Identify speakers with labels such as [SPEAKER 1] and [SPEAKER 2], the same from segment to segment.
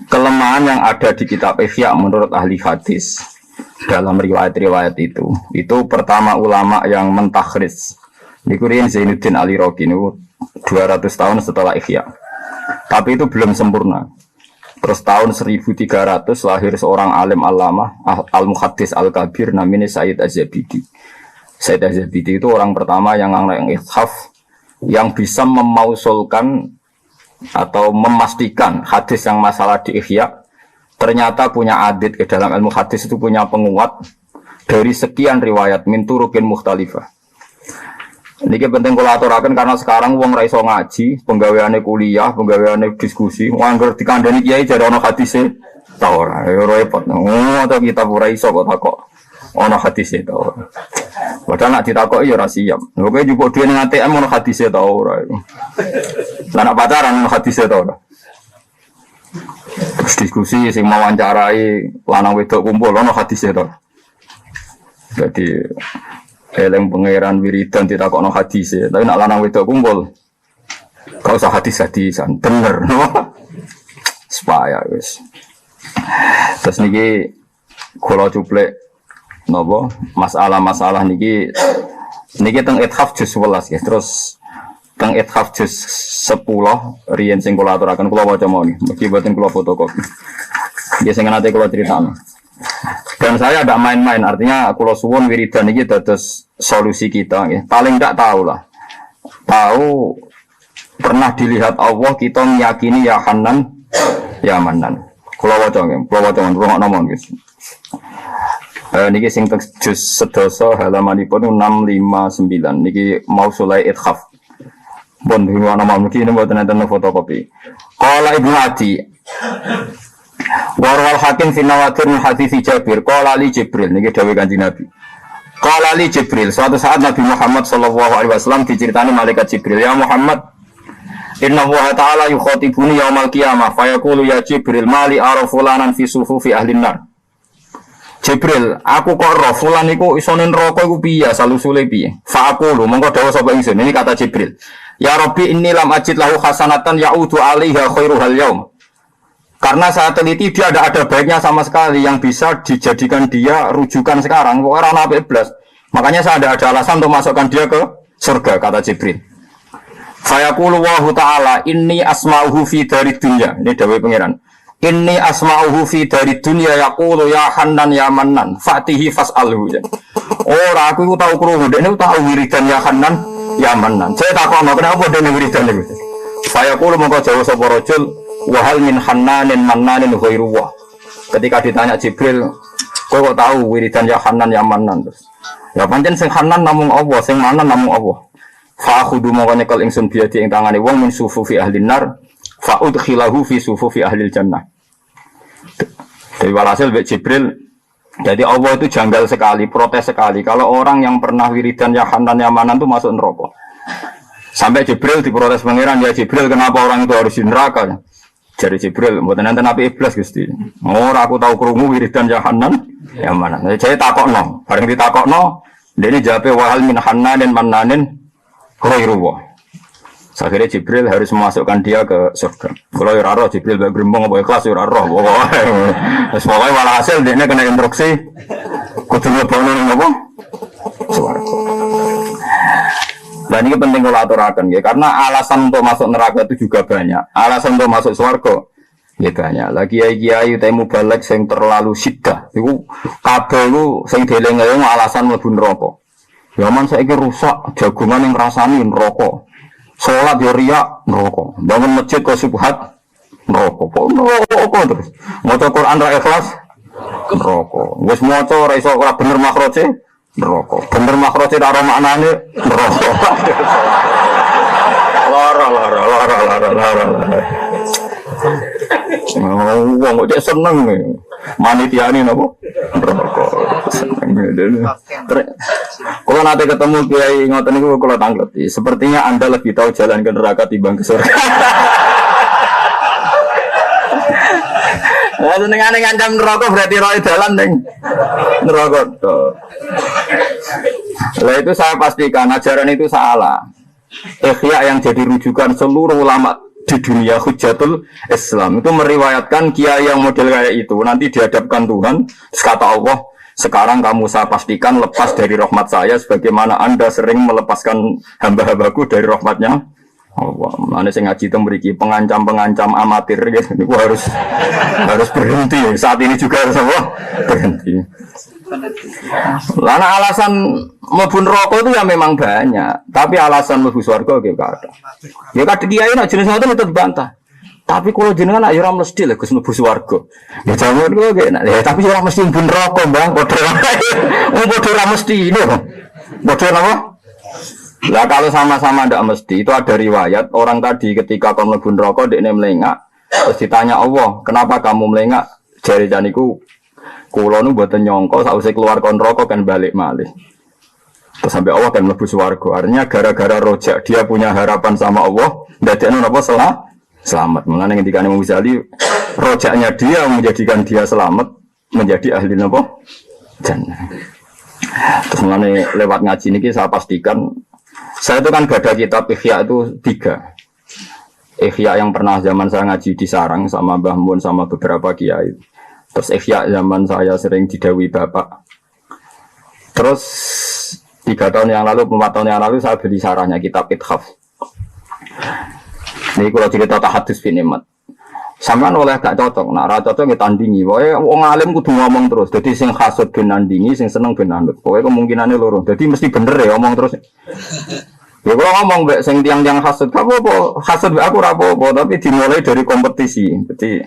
[SPEAKER 1] kelemahan yang ada di kitab Ihya menurut ahli hadis dalam riwayat-riwayat itu pertama ulama yang mentakhrij niku riyen Zainuddin Al-Iraqi niku 200 tahun setelah Ihya. Tapi itu belum sempurna. Terus tahun 1300 lahir seorang alim allamah al-muhaddis al-kabir namanya Said Az-Zabidi. Said Az-Zabidi itu orang pertama yang ithaf yang bisa memausulkan atau memastikan hadis yang masalah di Ihya ternyata punya adit ke dalam ilmu hadis itu punya penguat dari sekian riwayat min turuqin mukhtalifah. Niki penting kula aturaken karena sekarang wong ra iso ngaji, penggaweane kuliah, penggaweane diskusi, angger dikandani kiai jare ana hadise ta ora. Ya repot. Atau kita ora iso kok takok ana hadise ta ora. Padahal nek ditakoki ya ora siap. Lho kowe njupuk dhuwit ning ATM ana hadise ta ora. Lah nek pacaran ana hadise ta ora. Terus diskusi sing mawancarai lanang wedok kumpul ana hadise to. Jadi eleng pangeran wiridan ditakokno hadise, tapi nek lanang wedok kumpul gak usah hadis-hadisan, bener no. Supaya wis. Terus niki kula cuplek napa masalah-masalah niki teng ithaf juz 11 ya. Terus teng ithaf juz 10 riyen sing kula aturaken kula waca mawon iki mboten kula fotokopi. Nggih sing nate kula critakno. Dan saya tidak main-main, artinya kula suwun wiridan iki dados solusi kita nggih. Paling ndak tahu lah. Tahu pernah dilihat Allah kita meyakini ya Hanan ya Manan. Kula waca nggih, kula waca ngrungokno mawon guys. Niki sing teng juz 11 halamanipun 659 niki mausulai ithaf. Bon ana mamki ini mboten enten fotokopi. Qala Ibnu Adi Warwal Hakim fi Nawadir min hadits Jabir qala li Jibril niki dawuh Kanjeng Nabi. Qala li Jibril suatu saat Nabi Muhammad sallallahu alaihi wasallam diceritani malaikat Jibril, ya Muhammad inna Allah ta'ala yukhatibuni yaumal qiyamah fayaqulu ya Jibril mali arafulanan fi sufufi ahlin nar. Jibril, aku kok roh fulan iku isone neraka iku piye salusule piye? Fa aku lho mongko dawuh sapa ingsun. Ini kata Jibril. Ya Rabbi inni lam ajid lahu hasanatan ya'udu 'alaiha khairuhal yaum. Karena saya teliti dia ada baiknya sama sekali yang bisa dijadikan dia rujukan sekarang. Orang nabi iblis. Makanya saya ada alasan untuk masukkan dia ke surga kata Jibril. Fayaqulu wa ta'ala inni asma'uhu fi darid dunya. Ini dawuh pangeran. Inni asma'uhu fi darid dunya yaqulu ya Hannan ya Mannan fatihi fas'alhu. Ora aku tahu krungu dekne tahu wiridan ya Hannan ya Mannan. Saya takokno kenapa dene wiridan niku. Fayaqulu mongko jawab sapa rajul wa hal min Hannanin Mannanin ghairuwah. Ketika ditanya Jibril, kowe kok tahu wiridan ya Hannan ya Mannan terus. Ya pancen sing Hannan namung Allah, sing Mannan namung Allah. Fa khudu mongko nyekel ingsun biadi ing tangane wong min sufufi ahli nar fa udkhilahu fi sufufi ahli jannah. Dari walhasil Jibril, jadi Allah itu janggal sekali, protes sekali kalau orang yang pernah wiridan ya Hannan ya Mannan itu masuk neraka. Sampai Jibril diprotes pangeran, ya Jibril kenapa orang itu harus di neraka? Jadi Jibril, mboten enten api iblis Gusti. Ora aku tahu krungu wiridan ya Hannan ya Mannan. Saya takokno, bareng ditakokno, dene jawabe wahal min Hannanin Mannanin ghairuwah. Akhirnya Jibril harus memasukkan dia ke surga. Kalau ya roh Jibril bak grembong apa ikhlas ya roh. Wis pokoke walhasil dekne kena instruksi kudu mlebokno napa? Swarga. Dan ini penting kalau aturakan ya, karena alasan untuk masuk neraka itu juga banyak. Alasan untuk masuk surga ya banyak. Lagi kiai temu balik sing terlalu siddah. Iku kabeh iku sing deleng-eleng alasan mlebu neraka. Zaman saiki rusak jagungan yang rasani neraka. Salat yo riya neraka. Bangun masjid kok subhat neraka. Kok neraka terus. Maca Quran ra ikhlas neraka. Wis maca ora iso ora bener makroje neraka. Bener makroje ora maknane neraka. Lara. Wong kok seneng manitiane napa? Neraka. Kalau nanti ketemu kiai ngoten niku kalau tangkleti, sepertinya Anda lebih tahu jalan ke neraka timbang ke surga. Lah senengane ngancam neraka berarti roe dalan ning neraka. Lah itu saya pastikan ajaran itu salah. Ihya yang jadi rujukan seluruh ulama di dunia hujatul Islam. Itu meriwayatkan kiai yang model kayak itu nanti dihadapkan Tuhan, terus kata Allah, sekarang kamu saya pastikan lepas dari rahmat saya sebagaimana Anda sering melepaskan hamba-hambaku dari rahmatnya Allah. Mana saya ngaji itu memiliki pengancam-pengancam amatir gitu. Ini harus berhenti. Saat ini juga harus apa? Berhenti. Karena alasan mlebu neraka itu ya memang banyak, tapi alasan mlebu swarga ge ada. Ya kadhe kiai nek jenis ngoten itu dibantah. Tapi kalau jenengan ya ora mesti lho Gus mlebu swarga. Ya jangan kok ge ya tapi ora mesti mlebu neraka, Bang. Padha ora mesti itu. Padha apa? Lah kalau sama-sama ndak mesti, itu ada riwayat orang tadi ketika kon mlebu neraka dekne melengak, terus ditanya Allah, "Kenapa kamu melengak?" Jare janiku kula nu mboten nyangka sausé keluar kon neraka kan balik malih. Terus sampai Allah kan mlebu swarga. Artinya gara-gara rojak dia punya harapan sama Allah, ndadekno napa selamat. Mulane ketika Imam Ghazali rojaknya dia menjadikan dia selamat menjadi ahli napa? Jannah. Terus mulane lewat ngaji niki saya pastikan saya itu kan gada kitab Ihya itu 3. Ihya yang pernah zaman saya ngaji di Sarang sama Mbah Mun sama beberapa kiai. Terus Ihya zaman saya sering didawi Bapak. Terus 3 tahun yang lalu, 4 tahun yang lalu saya beli sarahnya kitab Ithaf. Ini kalau cerita tahadus bin Imat. Sampeyan oleh gak cocok, nak ra cocok ditandingi. Pokoke wong alim kudu ngomong terus. Dadi sing hasud ben nandingi, sing seneng ben nandut. Pokoke kemungkinane loro. Dadi mesti bener ya omong terus. Ya kalau ngomong mbek sing tiang-tiang hasud, apa-apa. Hasud mbek aku ora apa-apa, tapi dimulai dari kompetisi. Jadi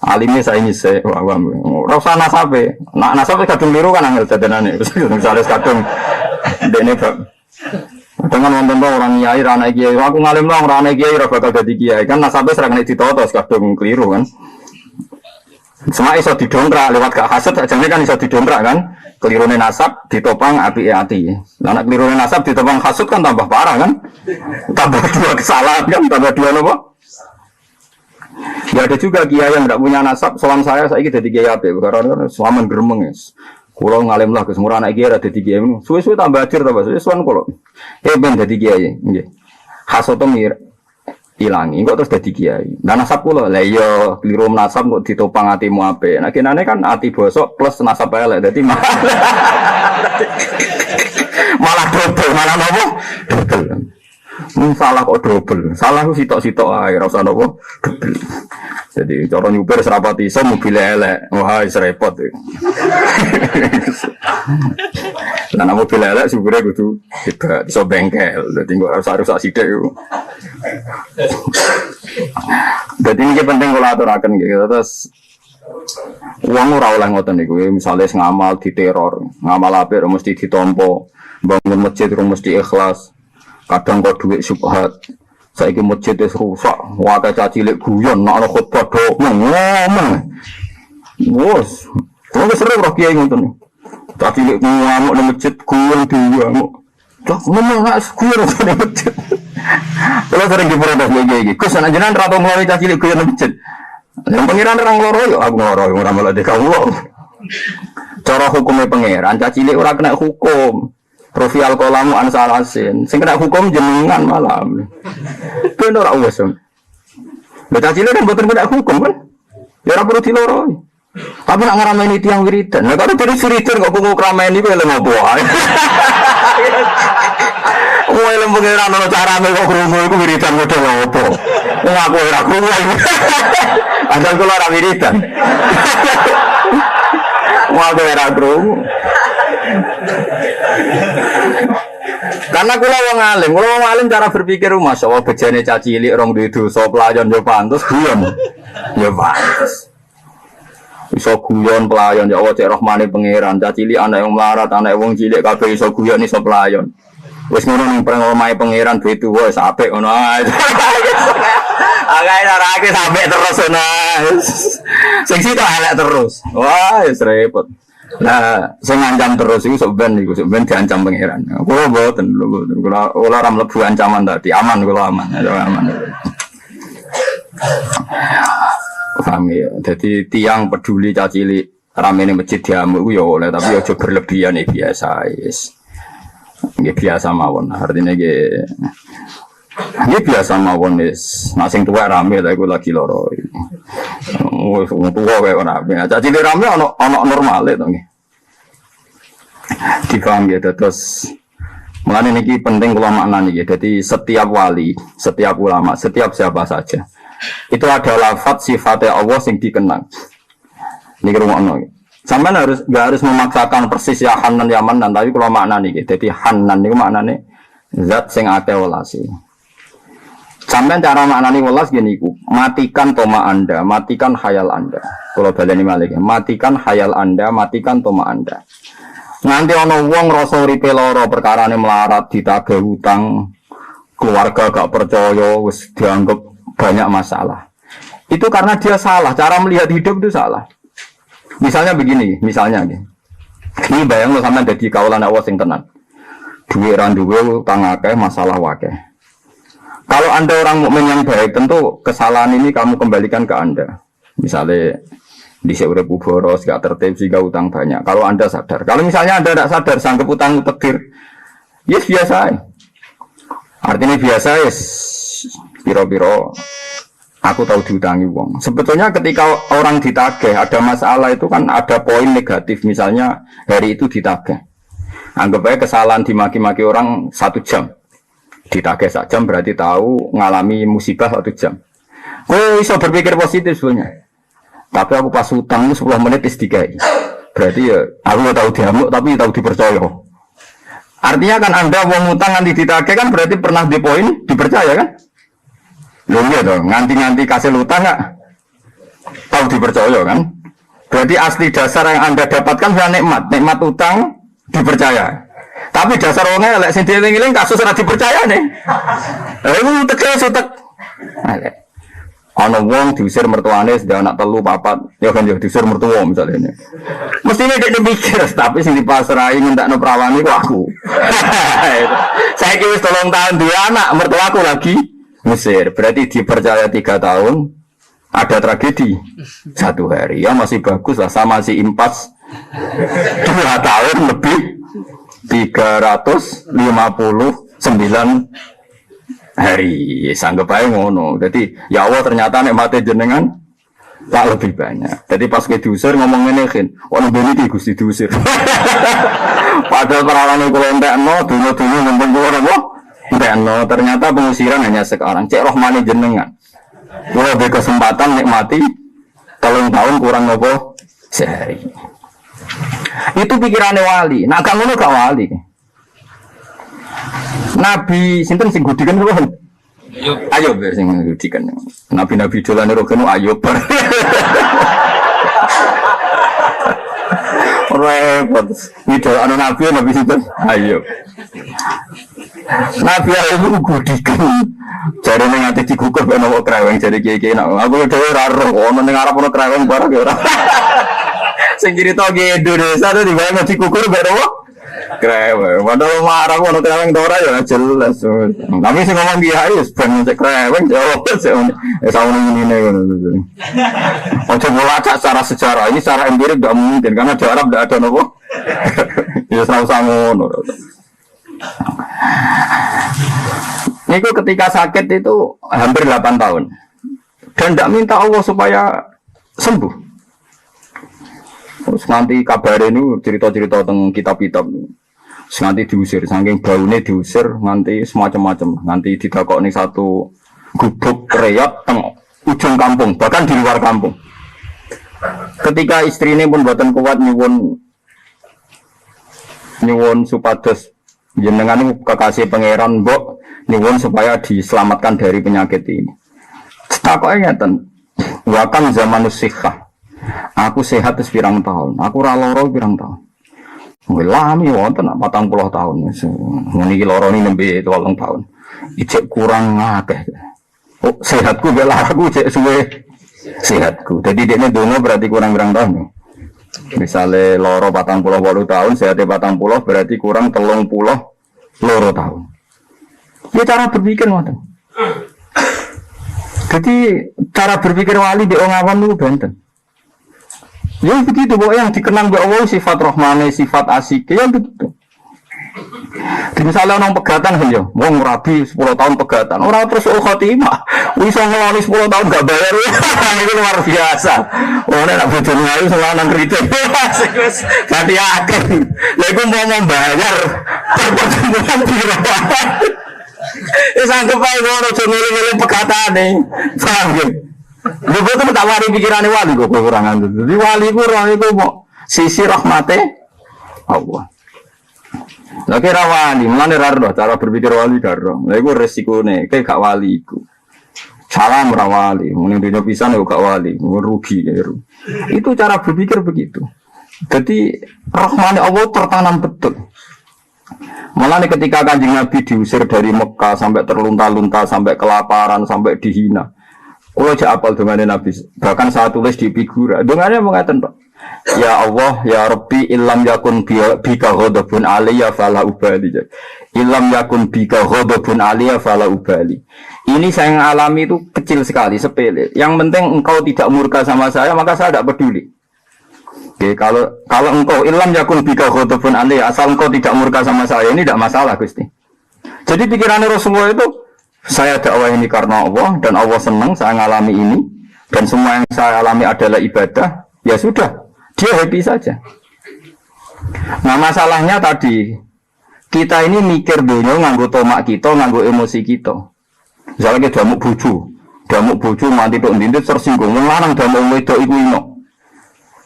[SPEAKER 1] alime saya ngise, ora usah nasabe. Nak nasabe kadung liru kan angel dadanane. Misalnya kadung ndekne bab dengan wonten orang kiai ra ana kiai, aku ngalim lah ora ana kiai ora bakal dadi kiai. Kan nasabe serang nek ditoto kadung keliru kan. Semua iso didongkrak lewat gak hasud ajane kan iso didongkrak kan. Kelirune nasab ditopang apike ati. Lah nek kelirune nasab ditopang hasud kan tambah parah kan. Tambah 2 kesalahan kan, tambah 2 napa? Ya ada juga kiai yang tidak punya nasab, soal saya saiki dadi kiai apik karena suaman gremeng guys. Kulo ngalim lah Gus murah anak kiai ada dadi kiai. Suwe-suwe tambah ajir tambah suwe-suwe kulo. Ben dadi kiai nggih. Hasoto mir ilangi kok terus dadi kiai. Lah nasab kulo lah iya kliru nasab kok ditopang atimu apik. Nah kenane kan ati bosok plus nasab elek dadi malah double, malah nopo? Double. Salah kok double. Salah ku sitok-sitok ae ora usah nopo double. Jadi cara nyupir serapati iso mobil elek. Wah, wis repot. Lah nek mobil elek supire kudu hebat iso bengkel. Dadi kok rusak sithik yo. Dadi iki penting kula aturaken nggih. Terus wong ora oleh ngoten niku. Misale ngamal diteror, ngamal apik mesti ditampa, bangun masjid mesti ikhlas. Kadang kok duit subhat. Saiki masjid wis rusak, wae cilik guyon nek ana khotbah do ngomong. Wes, wong sering roh kiai ngoten. Cilik ngamuk nang masjid guyon diamuk. Cok ngomong nek guyon nang masjid. Kalau sering diprotes iki, Gus ana jenengan ra tau nglawi cilik guyon nang masjid. Yang pengiran orang loro yo aku loro ora malah dikawulo. Cara hukumnya pangeran cilik ora kena hukum. Profial kolamu ansalasin, sing kena hukum jenengan malam. Bener ora wis. Lha cacile kan mboten kena hukum kan? Ya ora perlu diloroi. Tapi nak ngarameni tiyang wiridan. Lah karo dari wiridan kok kuku krameni kuwi lho ngopo ae. Kowe lho pengeran ono carane kok krungu iku wiridan model opo. Wong aku ora krungu. Padahal kula ora wiridan. Wong aku ora krungu. Karena kula wong alim cara berpikir masyaallah bejane caci cilik rong duwe dosa pelayan yo pantes guyon. Ya pantes. Iso guyon pelayan ya Allah cek rahmane pangeran caci cilik anak yang melarat anak wong cilik kabeh iso guyon iso pelayan. Wis ngono ning omahe pangeran duwe tuwa wis apik ngono ae. Agak narake sampe terus ngono. Sing sitok elek terus. Wah wis repot. Nah, saya ngancam terus itu sebenarnya diancam pangeran. Kalau boten, kalau orang melebu ancaman tadi aman, kalau aman. Paham ya. Jadi tiang peduli cacili ramene masjid diamuk ya oleh, tapi ya coba berlebihan ya biasa, yes. Biasa mawon. Artinya Ini biasa mawon wis. Nah sing tuwa rame lha iku lagi loro. Wis wong tuwa kae ora rame. Cak cilik rame ana normale to nggih. Difaham ya terus. Mulane niki penting kula maknani ya. Jadi setiap wali, setiap ulama, setiap siapa saja itu ada lafaz sifatnya Allah yang dikenang. Niki rumakno. Sampeyan enggak harus memaksakan persis ya Hanan ya Manan, tapi kalau maknani gitu. Jadi Hanan niku maknane zat sing akeh welase. Sampeyan cara maknani welas gini ku, matikan toma Anda, matikan khayal Anda. Kalau baleni malih, matikan khayal Anda, matikan toma Anda. Nganti ana wong rasa uripe lara perkarane melarat, ditagih hutang, keluarga gak percaya, wis dianggap banyak masalah. Itu karena dia salah, cara melihat hidup itu salah. Misalnya begini, misalnya ini bayang lo sampean dadi kaulan Allah sing tenan. Duwe ra duwe utang akeh, masalah wakeh. Kalau Anda orang mukmin yang baik, tentu kesalahan ini kamu kembalikan ke Anda. Misalnya di seurep boros, gak tertib sehingga utang banyak. Kalau Anda sadar, kalau misalnya Anda tidak sadar, sanggup utang tekdir, yes biasa. Artinya biasa yes, piro-piro. Aku tahu diutangi wong. Sebetulnya ketika orang ditagih ada masalah itu kan ada poin negatif. Misalnya hari itu ditagih. Anggap aja kesalahan dimaki-maki orang 1 jam. Ditagih 1 jam berarti tahu ngalami musibah 1 jam. Gue bisa berpikir positif sebenarnya. Tapi aku pas utang 10 menit istiqai. Berarti ya aku tahu diamuk tapi tahu dipercaya. Artinya kan Anda wong utang nanti ditagih kan berarti pernah di poin dipercaya kan? Loh iya dong, nganti-nganti kasih utang nggak tahu dipercaya kan? Berarti asli dasar yang Anda dapatkan adalah nikmat utang dipercaya. Tapi dasar orangnya lek sing dieling-eling kasus ora dipercaya nih. Iku sutek. Ana wong diusir mertuane sudah anak 3 4, ya kan yo diusir mertua misalnya ini. Mestine dia mikir, tapi sing dipasrahi ngendakno prawani ku aku. Saiki wis 3 tahun duwe anak, mertuaku lagi Mesir, berarti dipercaya 3 tahun, ada tragedi 1 hari, ya masih bagus lah, sama si impas 2 tahun lebih 359 hari, sanggup aja ngono. Jadi ya Allah ternyata nikmatnya jenengan tak lebih banyak. Jadi pas ke diusir ngomong ngene kan, orang beli Gusti diusir. Padahal perawan kalau entekno, dulu ngomong apa? No, ternyata pengusiran hanya sekarang. Cek rohmani jenengan. Kalau ada kesempatan nikmati 3 tahun kurang nopo sehari. Itu pikirannya wali. Nah kamu gak wali. Nabi sinten sing gudikan kan? Ayo ber sing gudikan. Nabi dolane rogen ayo ber. Repot. Itu ana nabi sinten? Ayo. Nabi itu gudikan. Jare ning ati digugur ben ono kreweng jare kiye-kiye nak. Aku dhewe ora roh ono ning arep ono kreweng barang ya ora. Sing cerita ge Indonesia tuh dibayang digugur ben ono kreweng. Padahal marah ono kreweng to ora ya jelas. Tapi sing ngomong kiai wis ben cek kreweng jawab saune ngene ngono. Ojo melacak secara sejarah. Ini secara empirik enggak mungkin karena di Arab enggak ada nopo. Ya sama ngono. Niku ketika sakit itu hampir 8 tahun dan tidak minta Allah supaya sembuh. Terus nanti kabar ini cerita-cerita tentang kitab-kitab nanti diusir, saking baunya diusir nanti semacam-macam, nanti didakok nih satu gubuk reyot teng ujung kampung, bahkan di luar kampung. Ketika istri ini pun buatan kuat nyuwun supados jenengan kekasih pangeran mbok nyuwun supaya diselamatkan dari penyakit ini. Takoknya ngeten. Wa kam zamanus sikhah. Aku sehat wis pirang tahun. Aku ora lara pirang tahun. Lami wonten 40 tahun. Niki lara ni nembe 8 tahun. Ijek kurang akeh. Oh, sehatku be laraku cek suwe sehatku. Jadi dekne donga berarti kurang pirang tahun. Misalnya loro 48 tahun, sehatnya 40 berarti kurang 30 loro tahun. Ya cara berpikir ngoten. Jadi cara berpikir wali di orang awam itu benten. Ya begitu, bahwa yang dikenang oleh Allah sifat rohmane, sifat asik, ya begitu. Misalnya orang pegatan kan ya, wong rabi 10 tahun pegatan, orang terus khotimah, bisa ngeloni 10 tahun gak bayar, itu luar biasa. Orang nak bujur ngayu selanan kritik, ganti akhir, lalu mau membayar pertemuan pirawan. Sanggup aja orang cemil-cemil pegatan nih, sanggup. Gue tuh tak wari pikirannya wali gue kekurangan itu. Jadi wali kurang itu mau sisi rahmatnya Allah. Lah kira wali, mulane ra roh cara berpikir wali karo. Lah iku resikone, kayak gak wali iku. Salam ra wali, muni dino pisan kok gak wali, rugi ya. Itu cara berpikir begitu. Jadi rahmane Allah tertanam betul. Mulane ketika Kanjeng Nabi diusir dari Mekah sampai terlunta-lunta, sampai kelaparan, sampai dihina. Kalau aja apal dongane Nabi, bahkan saya tulis di figura. Dongane mengatakan, Pak, ya Allah, ya Rabbi, illam yakun bika ghadabun aliyya fala ubali. Illam yakun bika ghadabun aliyya fala ubali. Ini saya alami itu kecil sekali, sepele. Yang penting engkau tidak murka sama saya, maka saya tidak peduli. Oke, kalau engkau illam yakun bika ghadabun aliyya, asal engkau tidak murka sama saya, ini tidak masalah, Gusti. Jadi pikirannya Rasulullah itu, saya dakwah ini karena Allah dan Allah senang saya ngalami ini dan semua yang saya alami adalah ibadah, ya sudah, dia happy saja. Nah masalahnya tadi kita ini mikir dunia nganggo tomak kita, nganggo emosi kita. Misalnya kita damuk bojo mati tok ndindet tersinggung, wong lanang damuk wedok iku ino.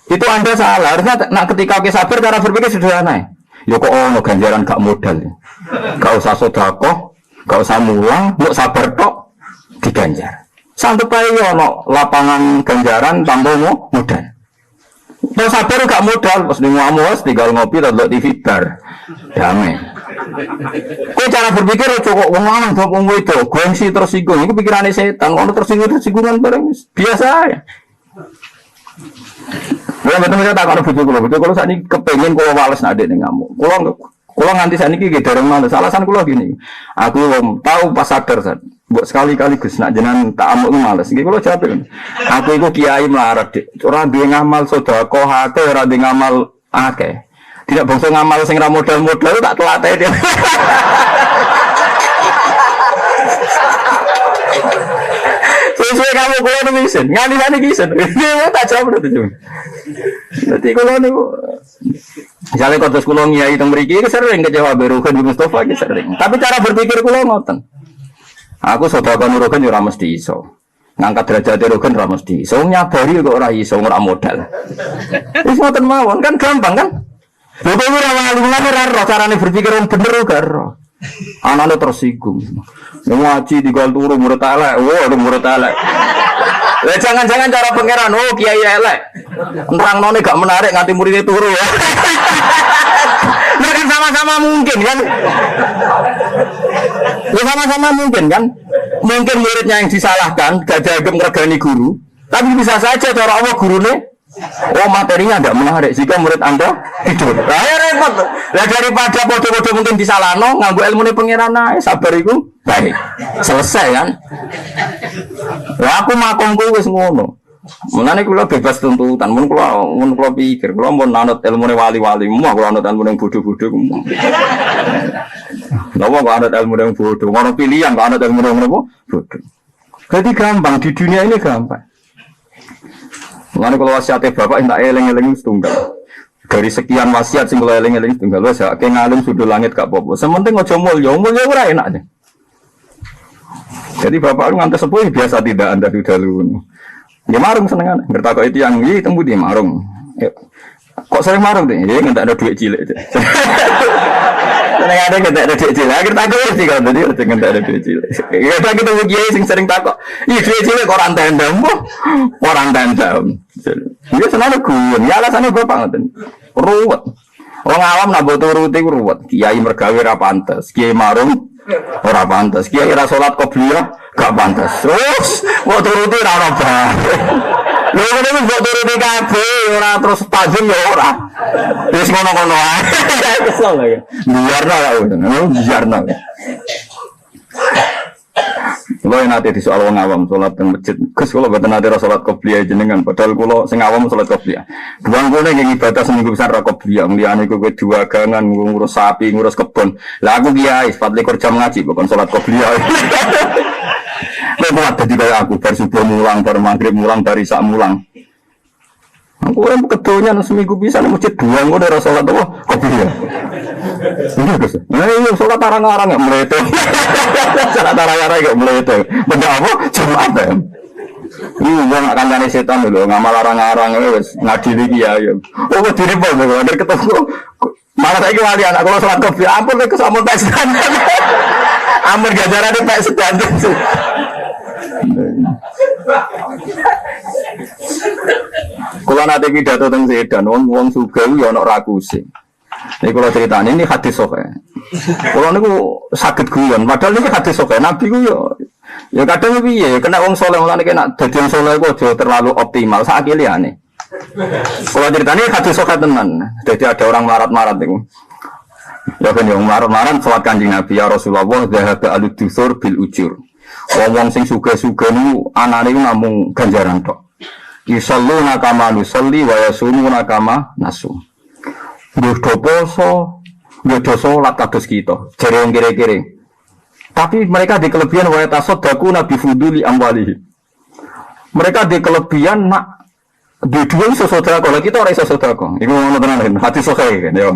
[SPEAKER 1] Itu Anda salah. Harusnya ketika kita sabar cara berpikir sederhana. Ya kok ono ganjaran gak modal. Gak usah sedekah. Gak usah mulang, mau sabar tok diganjar. Santai aja ono lapangan ganjaran tanpa modal. Mau sabar gak modal, pas di ngamus tinggal ngopi atau TV bar, damai. Kau cara berpikir cukup wong lanang dok wong wedok, gengsi tersinggung, itu pikirannya setan. Kalau tersinggungan bareng biasa ya. Betul-betul tak ada bujuk kalau saat ini kepengen kalau wales nade nih ngamuk. Kalau nganti saat ini gitu orang mana? Alasan kalau gini, aku tahu pas sadar saat, buat sekali-kali gus nak jenengan tak amuk males. Gitu kalau capek. Aku itu kiai melarat, orang dia ngamal sodako hake, orang dia ngamal ake. Tidak bangsa ngamal sing ra modal-modal tak telatih dia. Sesuai kamu kulo nu misen, nganti kisen. Dia tak jawab itu. Dadi kulo niku misale kodos kulo nyai teng mriki sering kecewa berukan di Mustafa iki sering. Tapi cara berpikir kulo ngoten. Aku sedekah nurukan yo ora mesti iso. Ngangkat derajat nurukan ora mesti iso. Nyabari kok ora iso ora modal. Wis ngoten mawon kan gampang kan? Lha kok ora wali ora ro carane berpikir wong bener kok ro. Anaknya tersinggung. Ngaji di gal turu murid elek. Oh, murid elek. Lah jangan-jangan cara pangeran, oh kiai elek. Nerangno gak menarik nganti muridnya turu ya. Nah kan sama-sama mungkin kan? Ya sama-sama mungkin kan? Mungkin muridnya yang disalahkan, gak jagem ngregani guru. Tapi bisa saja cara Allah gurune oh materinya tidak menarik jika murid Anda hidup. Lah ya repot. Lah daripada bodoh-bodoh mungkin disalahno nganggo ilmune pangeran ae sabar iku baik. Selesai kan? Lah aku makomku wis ngono. Mulane kula bebas tuntutan, mun kula pikir kula mun anut ilmune wali-wali, mah kula anut ilmune bodoh-bodoh. Lah kok anut ilmune bodoh, ngono pilihan kok anut ilmune bodoh. Jadi gampang di dunia ini gampang. Mulane kalau wasiate bapak entak eling-eling setunggal. Dari sekian wasiat sing kula eling-eling setunggal wis akeh ngalim sudul langit gak apa-apa. Sementing aja mulya ora enak aja. Jadi bapak ngantos sepuh biasa tidak Anda dulu. Ya marung senengan. Ngertakok itu yang iki temu di marung. Kok sering marung tuh? Ya enggak ada duit cilik. Seneng ada duit cilik. Akhir takok mesti kan tadi enggak ada duit cilik. Ya tak ketemu kiai sing sering takok. Ih duit cilik kok ora tendam. Orang tendam. Dia senang gue, ya alasannya gue pangeran, ruwet. Orang awam nak butuh rutin ruwet. Kiai mergawe ra pantes, kiai marung ora pantes, kiai ra salat qobliyah gak pantes. Terus butuh rutin ra ora bae. Lha kene butuh rutin kabeh ora terus tajam ya ora. Wis ngono-ngono ae. Kesel ya. Biarno ya, biarno. Kalau yang nanti di soal wong awam sholat di masjid, Gus kalau betul nanti sholat qobliyah jenengan, padahal kalau sing awam sholat qobliyah. Dua gue nih ibadah seminggu besar qobliyah, liane gue dua gangan, ngurus sapi, ngurus kebun. Lah aku kiai, 4 jam ngaji, bukan sholat qobliyah. Lepas tadi kayak aku bersubuh mulang, bermaghrib mulang, dari sak mulang. Aku yang kedonya seminggu bisa nih masjid dua, gue udah sholat apa qobliyah. Iya Gus. Nah iya sholat arang-arang nggak mulai itu. Sholat arang-arang nggak mulai itu. Benda apa? Jumat ya. Iya gue nggak kancane setan dulu. Ngamal arang-arang wes ngaji lagi ya. Oh gue diri bol gue dari ketemu. Malah saya kembali anak kalau sholat kopi. Ampun gue kesamun pek sedan. Ampun gajaran di pek sedan. Kalau nanti pidato tentang sedan, wong suga ya ono rakusing. Ini kalau ceritanya ini hadis sokai. Kalau ini sakit guyon, padahal ini hadis sokai. Nabi ku ya kadang lebih ya kena wong soleh mulane kena dadi wong soleh ku aja terlalu optimal. Sak akilane. Kalau ceritanya hadis sokai tenan. Jadi ada orang marat-marat itu. Ya kan yang marat-marat sholat kanjeng Nabi ya Rasulullah dhahaba aludusur bil ujur. Wong sing suga-suga niku anane namung ganjaran tok. Yusalluna kama nusalli wa yasumuna kama nasum. Nggih do poso, nggih do salat kados kita. Jare wong kere-kere. Tapi mereka di kelebihan wa tasaddaku nabi fuduli amwalihi. Mereka di kelebihan nak dua iso sedekah, kalau kita ora iso sedekah. Iku ngono tenan hati sokhe kan yo.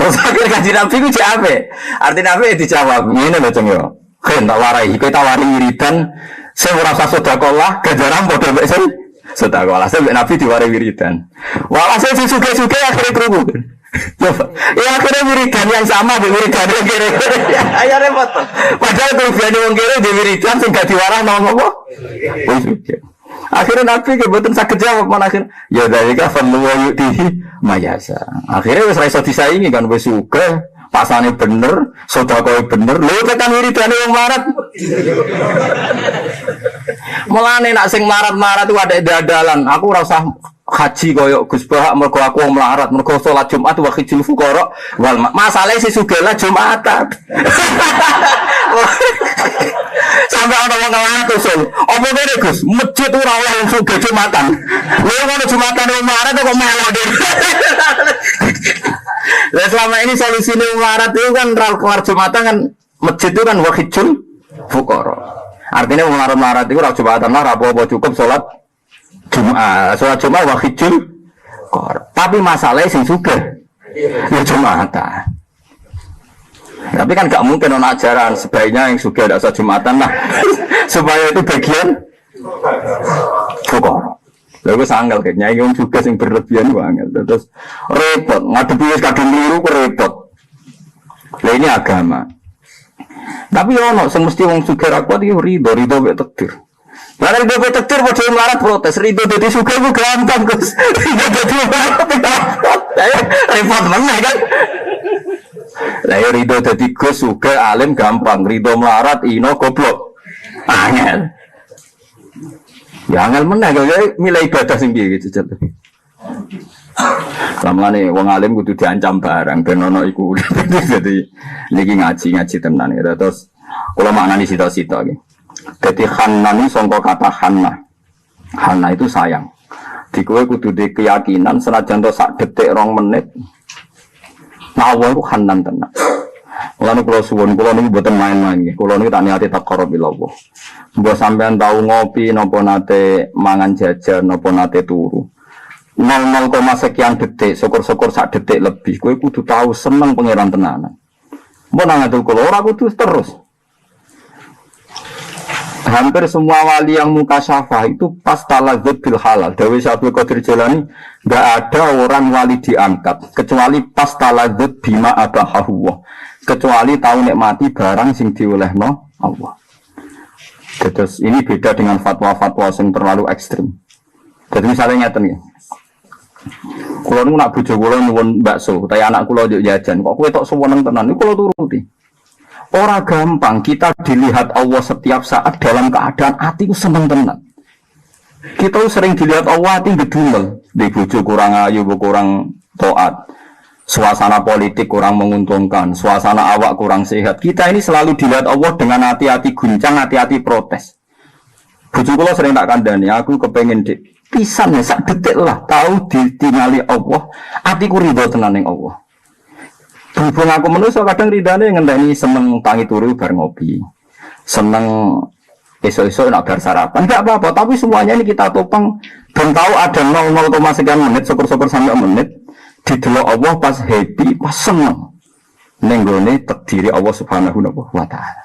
[SPEAKER 1] Terus akhir kaji Nabi ku jek ape? Artinya ape dijawab. Ngene lho Ceng yo. Kan tak warai, kita wari wiridan sing ora usah sedekah lah, ganjaran padha mek sing sedekah lah. Sampai Nabi diwari wiridan. Walhasil sing suge-suge akhire krungu. Ya akhirnya wiridan yang sama di wiridan yang kere-kere. Ayo repot. Padahal kelebihan wong kere di wiridan sing gak diwarah nang apa? Wong suge. Akhirnya Nabi kebetulan sakit jawab mana akhir. Ya dari kafan lu yuti mayasa. Akhirnya wis ra iso disaingi kan wis suge. Pasane bener, sedekah bener. Lho tekan wiridane wong marat. Mulane nak sing marat-marat ku ada dadalan. Aku ora usah haji koyo Gus Bah mergo aku wong melarat, mergo salat Jumat wa khijul fuqara wal masalahe si sugih lah Jumatan. Sampai ana wong ngelawan usul. Apa kene Gus? Masjid ora oleh wong sugih Jumatan. Lha ngono Jumatan wong melarat kok melok. Lah selama ini solusi wong melarat itu kan keluar Jumatan kan masjid itu kan wa khijul fuqara. Artinya wong melarat itu ora Jumatan lah apa-apa cukup salat Jumat, sholat Jumat wahidul kor. Tapi masalahnya sing sugih ya Jumatan. Tapi kan gak mungkin ono ajaran sebaiknya yang sugih tidak usah Jumatan lah. Supaya itu bagian kor. Lalu sanggal kayaknya yang juga sing berlebihan banget. Terus repot, ngadepi kadang keliru ku repot. Lah ini agama. Tapi ono sing mesti wong sugih ra kuat iki rido mek takdir. Lalu dia bertektir pada melarat protes, Ridho jadi suka itu gampang Gus. Ridho jadi melarat repot mana kan? Lalu Ridho jadi Gus suka alim gampang, Ridho melarat ino goblok, angel. Ya angel mana? Kalau milih ibadah sendiri gitu jatuh. Selama ni wong alim kudu diancam barang, benono iku. Jadi lagi ngaji tenan gitu. Terus kalau maknani sita-sita gitu. Jadi Hanna ini songkok kata Hanna. Hanna itu sayang. Di kowe kudu di keyakinan senajan to sak detik 2 menit. Nah Allah itu Hannan tenan. Mulane kula suwun kula niku mboten main-main nggih. Kula niku tak niati taqarrub ila Allah. Mbok sampean tau ngopi napa nate mangan jajan napa nate turu. 0,0 sekian detik, syukur-syukur sak detik lebih. Kowe kudu tahu seneng pangeran tenanan. Mbok nang ngatur kula ora kudu terus. Hampir semua wali yang mukasyafah itu pas taladzud bil halal. Dawi Syabul Qadir Jilani, enggak ada orang wali diangkat kecuali pas taladzud bima abahahu. Kecuali tahu nikmati barang sing diolehno Allah. Terus ini beda dengan fatwa-fatwa yang terlalu ekstrim. Jadi misalnya ngeten nggih. Kula niku nak bojo kula nyuwun bakso, utawa anak kula njuk jajan, kok kowe tok seneng tenan niku kula turuti. Orang gampang kita dilihat Allah setiap saat dalam keadaan hati seneng tenan. Kita sering dilihat Allah hati gedumel, di bojo kurang ayu, kurang taat. suasana politik kurang menguntungkan, suasana awak kurang sehat. Kita ini selalu dilihat Allah dengan hati-hati guncang, hati-hati protes. Bojo kula sering tak kandhani, aku kepengen pisan ya sak detik lah tahu ditingali Allah, atiku ridho tenan ning Allah. Berhubung aku manusia kadang ridane ngenteni seneng tangi turu bar ngopi. Seneng esok-esok nak bar sarapan. Enggak apa-apa, tapi semuanya ini kita topang dan tahu ada 0,0 sekian menit, syukur-syukur sampai menit didelok Allah pas happy, pas seneng. Ning gone takdiri Allah Subhanahu wa taala.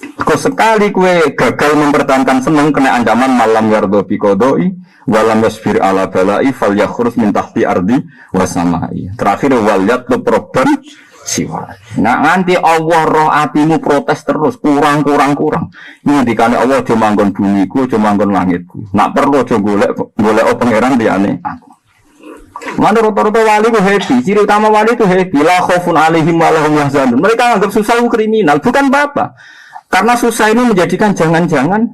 [SPEAKER 1] Kok sekali kue gagal mempertahankan seneng kena ancaman malam yardo bi qodoi walam yasbir ala balai fal yakhrus min tahti ardi wasamai. Terakhir wal yatlub robban siwa. Nah nanti Allah roh atimu protes terus kurang. Ini dikane Allah aja manggon bumiku, aja manggon langitku. Nak perlu aja golek pangeran liyane aku. Mana rata-rata wali itu happy, ciri utama wali itu happy. La khaufun alaihim wa lahum yahzanun. Mereka anggap susah itu kriminal, bukan apa. Karena susah ini menjadikan jangan-jangan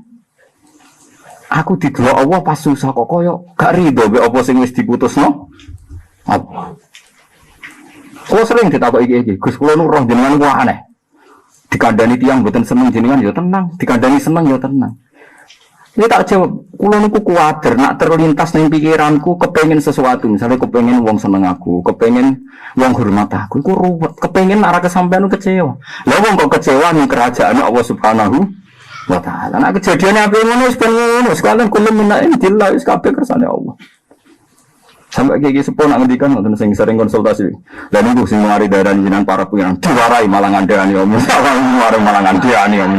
[SPEAKER 1] aku didelok Allah pas susah kok koyo gak rido be apa sing wis diputusno. Apa? Kalau sering ditakoki iki, Gus kula nu roh jenengan ku aneh. Dikandani tiyang mboten seneng jenengan ya tenang, dikandani seneng ya tenang. Ini tak jawab, kula niku kuwatir nak terlintas ning pikiranku kepengin sesuatu, misalnya kepengin wong seneng aku, kepengin wong hormat aku, iku ruwet, kepengin arah kesampean kecewa. Lah wong kok kecewa ning kerajaan Allah Subhanahu wa taala. Nek kejadiane ape ngono wis ben ngono, sekalian kulo menaik dillah wis kabeh kersane Allah. Sampai gigi sepon nak ngendikan ngoten sing sering konsultasi. Lah niku sing mari daran jinan para pengiran diwarai malah ngandani om. Malah ngandani om.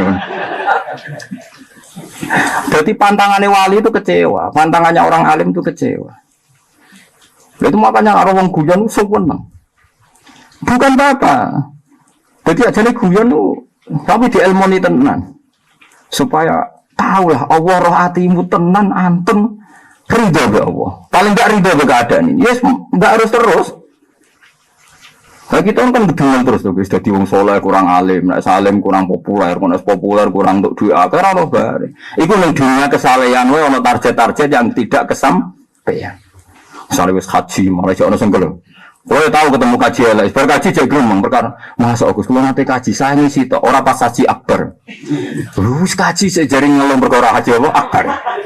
[SPEAKER 1] Jadi pantangannya wali itu kecewa, pantangannya orang alim itu kecewa. Itu makanya orang guyon itu seneng. Bukan apa. Jadi aja nih guyon itu, tapi di ilmu ini tenan. Supaya tahulah Allah roh hatimu tenan antem ridho be Allah. Paling enggak ridho be keadaan ini. Yes, enggak harus terus. Nah kita kan gedungan terus tuh, jadi wong soleh kurang alim, nek salim kurang populer, kurang untuk duit apa, ora bare. Iku ning dunia kesalehan wae ana target-target yang tidak kesampaian. Misalnya wis haji, malah ono sing kelo. Kowe tahu ketemu kaji elek, bar kaji jek gremeng perkara. Masa Agus kula nate kaji saya ngisi tok, ora pas haji akbar. Wis kaji sik jaring ngelong perkara haji apa akbar.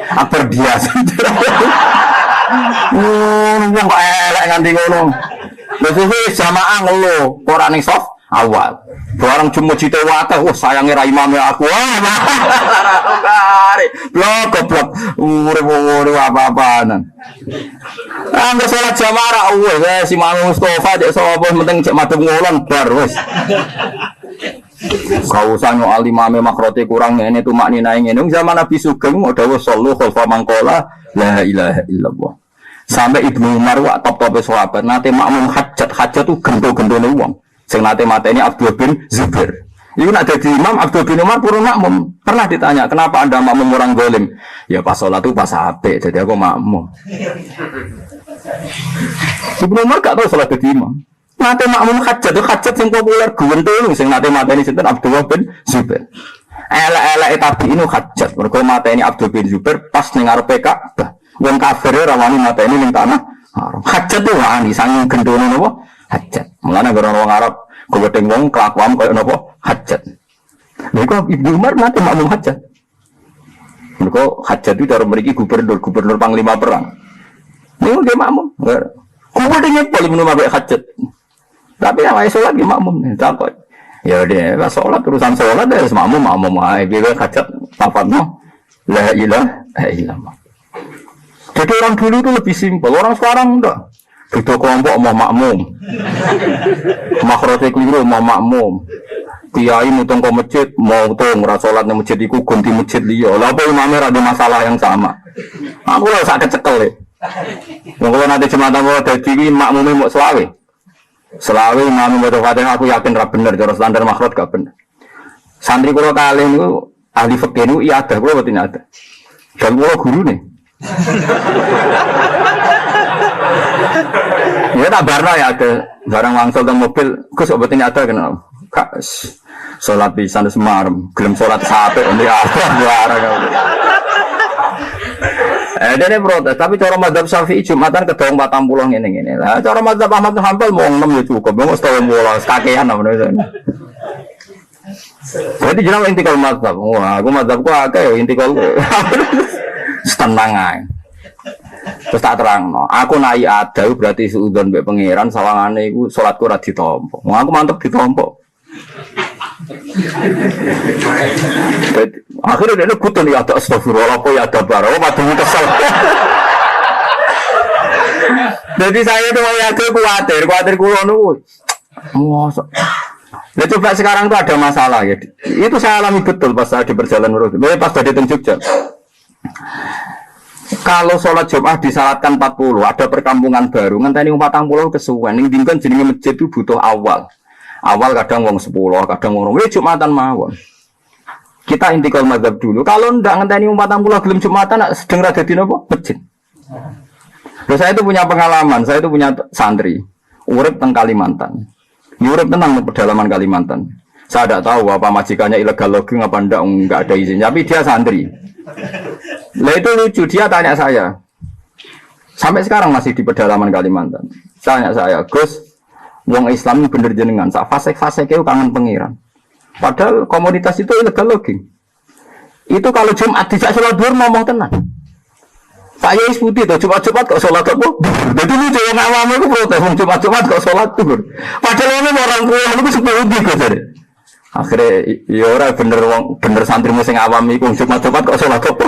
[SPEAKER 1] Akbar biasa. Wong kok elek nganti ngono. Wis jamaah ngeluh, ora ning soft awal. Barang cuma cite wae, wah sayange ra imame aku. Goblok, urip apa-apaan. Angger salat jamaah ra si Mang Mustofa cek sapa penting cek madhep ngulon bar wis. Kau usah nyoal imame makrote kurang ngene tuh maknine ngene. Zaman Nabi Sugeng mau dawuh sallu khalfa mangqala la ilaha illallah. Sampai Ibnu Umar wa top-tope sahabat nate makmum hajat tuh gento-gentone wong. Sing nate mateni Abdul bin Zubair. Iku nek dadi imam Abdul bin Umar purun makmum. Pernah ditanya, "Kenapa Anda makmum orang zalim?" Ya pas salat itu pas apik, jadi aku makmum. Ibnu Umar gak tahu salat dadi imam. Nate makmum hajat sing populer gentone sing nate mateni sinten Abdul bin Zubair. Elek-elek tapi ini hajat. Mergo mateni Abdul bin Zubair pas ning ngarepe Ka'bah. Wong kafir ora wani mateni ning tanah haram. Hajat tuh wani sanging gendone napa? Hajat. Mulane gara wong Arab gowedeng wong kelakuan koyo napa? Hajat. Niku Ibnu Umar nate makmum hajat. Niku hajat itu cara mriki gubernur panglima perang. Niku nggih makmum. Gowedenge paling menung ambek hajat. Tapi awake salat nggih makmum takut. Ya dia pas salat urusan salat ya makmum ae dhewe hajat papatno. La ilaha illallah. Jadi orang dulu itu lebih simpel, orang sekarang enggak. Beda kelompok mau makmum, makrote keliru mau makmum. Kiai mutung ke masjid mau tung rasolat di masjid iku ganti masjid liya. Lah apa imame ada masalah yang sama. Aku lah sak kecekel. Kalau nanti jemaah mau dadi makmume mau selawe. Selawe imam maca Fatihah aku yakin ra bener cara standar makhrot gak bener. Santri kula kalih niku ahli fikih niku iya ada kula mboten ada. Dan kula gurune. Ya tak barno ya ada barang wangsul teng mobil Gus kok mboten ada kenapa? Kak salat pisan semarem, gelem salat sape ndek ada barang. Dene protes, tapi cara mazhab Syafi'i Jumatan kedong 40 ngene-ngene. Lah cara mazhab Ahmad bin Hanbal mau 6 ya cukup, mau 70 kakean apa ngono. Jadi jeneng intikal mazhab. Wah, aku mazhabku akeh intikal. Tenang ae. Terus tak terangno, aku naik ada berarti suudzon mbek pangeran sawangane iku salatku ora ditampa. Wong aku mantep ditampa. Akhirnya dia kutu nih ada astagfirullah apa ya ada barang, padahal kesel. Jadi saya tuh ya khawatir kulo nunggu. Masa. Nah coba sekarang tuh ada masalah ya. Itu saya alami betul pas saya di perjalanan road. Pas tadi di Jogja. Kalau sholat Jumat disalatkan 40, ada perkampungan baru, ngenteni 40 kesuwen. Ning dingkon jenenge masjid itu butuh awal. Awal kadang wong 10, kadang wong Jumatan mawon. Kita intikal mazhab dulu. Kalau ndak ngenteni 40 gelem Jumatan sedeng ra dadi napa? Masjid. Loh, saya itu punya pengalaman, saya itu punya santri urip teng Kalimantan. Urip tenang pedalaman Kalimantan. Saya tidak tahu apa majikannya ilegal logging apa enggak ada izin, tapi dia santri. Lah itu lucu, dia tanya saya. Sampai sekarang masih di pedalaman Kalimantan. Tanya saya, "Gus, wong Islam ini bener jenengan, sak fasek-fasek itu kangen pengiran. Padahal komunitas itu ilegal logging. Itu kalau Jumat tidak sholat duhur ngomong tenang. Pak Yais putih tuh Jumat kok sholat apa? Jadi lucu yang awam itu protes, Jumat kok sholat duhur. Padahal ini orang tua itu sepuluh gitu jadi. Akhirnya ya orang bener santri musim awam itu Jumat kok sholat apa?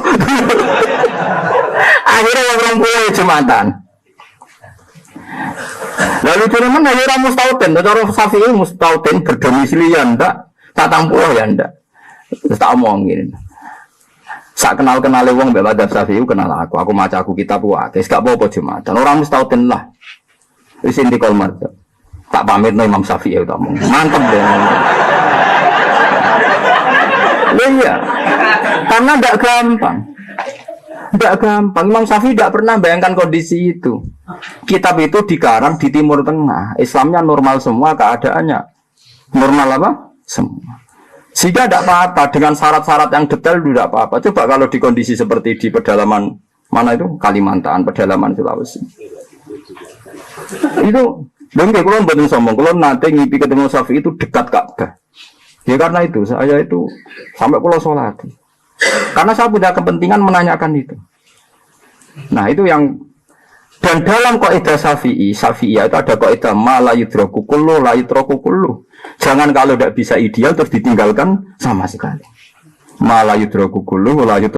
[SPEAKER 1] Akhirnya orang tua Jumatan. Lalu cuman hanya orang mustautin, cara Syafi'i mustautin berdomisili ya ndak, tak tampuh ya ndak. Terus tak omongin. Sak kenal-kenal wong mbek madzhab Syafi'i kenal aku maca aku kitab wae, gak apa-apa Jumatan. Orang mustautin lah. Wis intikal madzhab. Tak pamitno Imam Syafi'i tak omong. Mantep deh. Iya. Karena ndak gampang. Tidak gampang. Imam Syafi'i tidak pernah bayangkan kondisi itu. Kitab itu dikarang di Timur Tengah. Islamnya normal semua, keadaannya normal apa? Semua. Sehingga tidak apa-apa dengan syarat-syarat yang detail tidak apa-apa. Coba kalau di kondisi seperti di pedalaman mana itu Kalimantan, pedalaman Sulawesi. Itu mungkin kalau buatin sombong, kalau nanti ngipi ketemu Syafi'i itu dekat Ka'bah. Ya karena itu saya itu sampai pulau sholat. Karena saya punya kepentingan menanyakan itu. Nah itu yang dan dalam kaidah Syafi'i itu ada kaidah ma la yudraku kullu la yudraku kullu. Jangan kalau tidak bisa ideal terus ditinggalkan sama sekali. Ma la yudraku kullu la yudraku